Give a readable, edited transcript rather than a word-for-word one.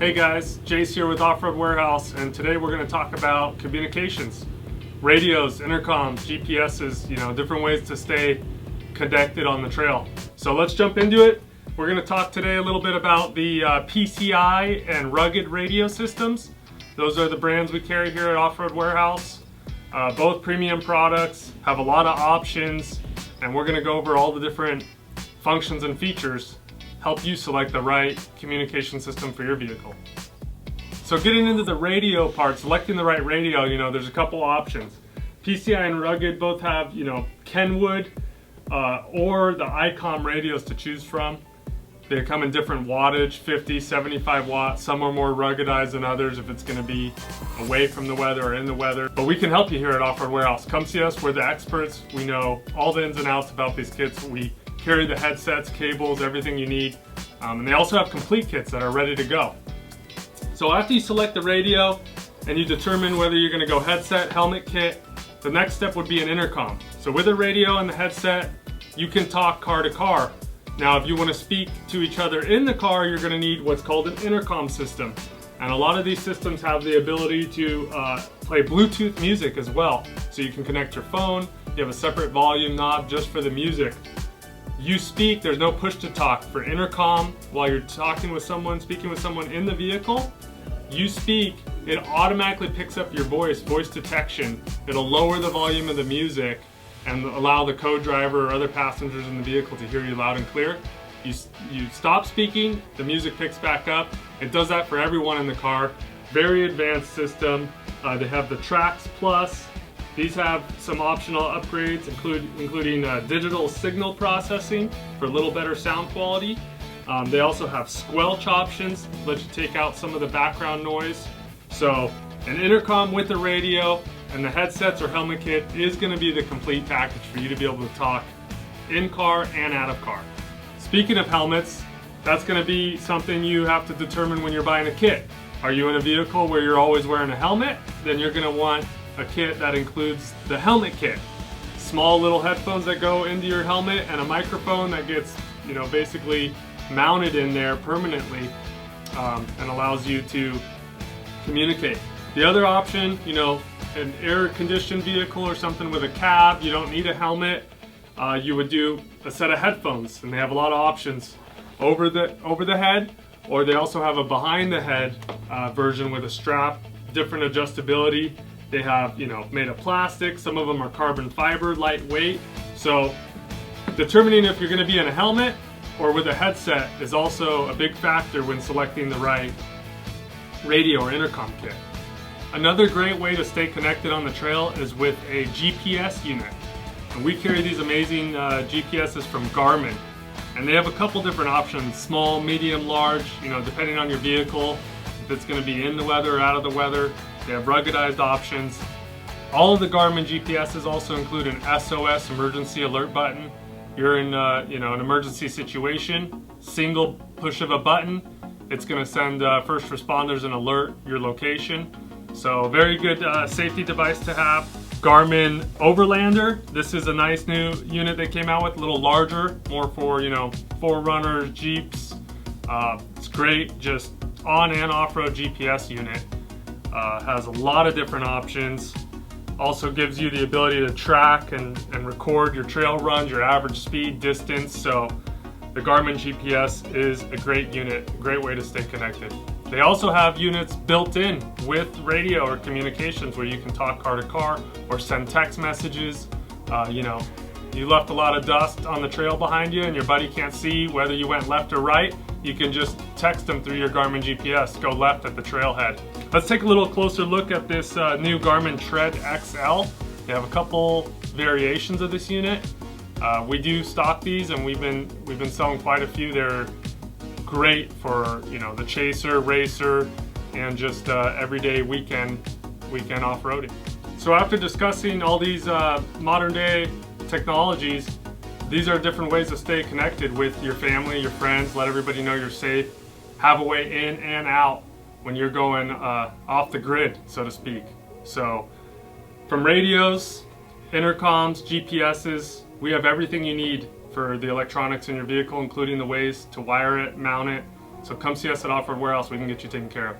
Hey guys, Jace here with Off-Road Warehouse, and today we're going to talk about communications. Radios, intercoms, GPSs, different ways to stay connected on the trail. So let's jump into it. We're going to talk today a little bit about the PCI and Rugged radio systems. Those are the brands we carry here at Off-Road Warehouse. Both premium products, have a lot of options, and we're going to go over all the different functions and features, help you select the right communication system for your vehicle. So getting into the radio part, selecting the right radio, there's a couple options. PCI and Rugged both have, Kenwood or the ICOM radios to choose from. They come in different wattage, 50, 75 watts. Some are more ruggedized than others if it's going to be away from the weather or in the weather. But we can help you here at Off-Road Warehouse. Come see us, we're the experts. We know all the ins and outs about these kits. We carry the headsets, cables, everything you need. And they also have complete kits that are ready to go. So after you select the radio and you determine whether you're going to go headset, helmet kit, the next step would be an intercom. So with the radio and the headset, you can talk car to car. Now if you want to speak to each other in the car, you're going to need what's called an intercom system. And a lot of these systems have the ability to play Bluetooth music as well. So you can connect your phone, you have a separate volume knob just for the music. You speak, there's no push to talk. For intercom, while you're talking with someone, speaking with someone in the vehicle, you speak, it automatically picks up your voice detection. It'll lower the volume of the music and allow the co-driver or other passengers in the vehicle to hear you loud and clear. You stop speaking, the music picks back up. It does that for everyone in the car. Very advanced system. They have the Trax Plus. These have some optional upgrades, including digital signal processing for a little better sound quality. They also have squelch options, let you take out some of the background noise. So an intercom with the radio and the headsets or helmet kit is going to be the complete package for you to be able to talk in car and out of car. Speaking of helmets, that's going to be something you have to determine when you're buying a kit. Are you in a vehicle where you're always wearing a helmet? Then you're going to want a kit that includes the helmet kit. Small little headphones that go into your helmet and a microphone that gets, basically mounted in there permanently and allows you to communicate. The other option, an air-conditioned vehicle or something with a cab, you don't need a helmet. You would do a set of headphones, and they have a lot of options over the head, or they also have a behind the head version with a strap, different adjustability. They have, made of plastic. Some of them are carbon fiber, lightweight. So determining if you're going to be in a helmet or with a headset is also a big factor when selecting the right radio or intercom kit. Another great way to stay connected on the trail is with a GPS unit. And we carry these amazing GPSs from Garmin. And they have a couple different options, small, medium, large, depending on your vehicle, if it's going to be in the weather or out of the weather. They have ruggedized options. All of the Garmin GPSs also include an SOS emergency alert button. You're in an emergency situation, single push of a button, it's going to send first responders an alert your location. So very good safety device to have. Garmin Overlander. This is a nice new unit they came out with, a little larger, more for 4Runners, Jeeps. It's great, just on and off-road GPS unit. Has a lot of different options. Also gives you the ability to track and record your trail runs, your average speed, distance. So the Garmin GPS is a great unit, a great way to stay connected. They also have units built in with radio or communications where you can talk car to car or send text messages. You left a lot of dust on the trail behind you and your buddy can't see whether you went left or right. You can just text them through your Garmin GPS, go left at the trailhead. Let's take a little closer look at this new Garmin Tread XL. They have a couple variations of this unit. We do stock these, and we've been selling quite a few. They're great for the chaser, racer, and just everyday weekend off-roading. So after discussing all these modern day technologies, these are different ways to stay connected with your family, your friends, let everybody know you're safe, have a way in and out when you're going off the grid, so to speak. So from radios, intercoms, GPSs, we have everything you need for the electronics in your vehicle, including the ways to wire it, mount it, So come see us at Off-Road Warehouse. We can get you taken care of.